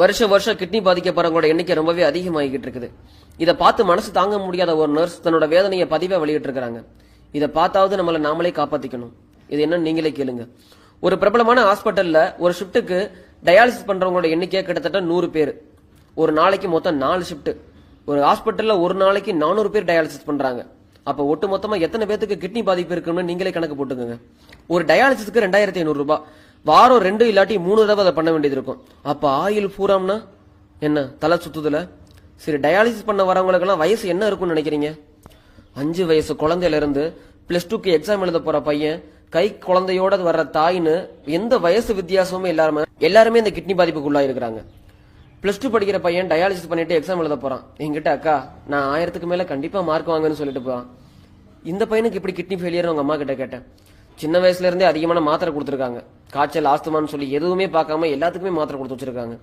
வருஷம் கிட்னி பாதிக்கப்படுறவங்களோட எண்ணிக்கை ரொம்பவே அதிகமாகிட்டு இருக்குது. இதை பார்த்து மனசு தாங்க முடியாத ஒரு நர்ஸ் தன்னோட வேதனையை பதிவா வெளியிட்டு இருக்காங்க. இதை பார்த்தாவது நம்மள நாமளே காப்பாத்திக்கணும். இது என்னன்னு நீங்களே கேளுங்க. ஒரு பிரபலமான ஹாஸ்பிட்டல்ல ஒரு ஷிப்டுக்கு டயாலிசிஸ் பண்றவங்களோட எண்ணிக்கை கிட்டத்தட்ட 100 பேர். ஒரு நாளைக்கு மொத்தம் 4 ஷிப்ட். ஒரு ஹாஸ்பிட்டல்ல ஒரு நாளைக்கு 400 பேர் டயாலிசிஸ் பண்றாங்க. அப்ப ஒட்டு மொத்தமா எத்தனை பேருக்கு கிட்னி பாதிப்பு இருக்குன்னு நீங்களே கணக்கு போட்டுக்கோங்க. ஒரு டயாலிசிஸ்க்கு 2500 ரூபாய். வாரம் 2 இல்லாட்டி 3 தடவை அதை பண்ண வேண்டியது இருக்கும். அப்ப ஆயில் பூராம்னா என்ன தலை சுத்துதுல. சரி, டயாலிசிஸ் பண்ண வரவங்களுக்கு எல்லாம் வயசு என்ன இருக்கும்னு நினைக்கிறீங்க? 5 வயசு குழந்தையில இருந்து +2க்கு எக்ஸாம் எழுத போற பையன், கை குழந்தையோட வர்ற தாயின்னு எந்த வயசு வித்தியாசமுமே எல்லாருமே இந்த கிட்னி பாதிப்புக்குள்ளா இருக்கிறாங்க. +2 படிக்கிற பையன் டயாலிசிஸ் பண்ணிட்டு எக்ஸாம் எழுத போறான். என்கிட்ட அக்கா நான் 1000க்கு மேல கண்டிப்பா மார்க் வாங்கன்னு சொல்லிட்டு போறான். இந்த பையனுக்கு இப்படி கிட்னி ஃபெயிலியர் உங்க அம்மா கிட்ட கேட்டேன். சின்ன வயசுல இருந்தே அதிகமான மாத்திரை கொடுத்துருக்காங்க. காய்ச்சல், ஆஸ்துமான்னு சொல்லி எதுவுமே பார்க்காம எல்லாத்துக்குமே மாத்திரை கொடுத்து வச்சிருக்காங்க.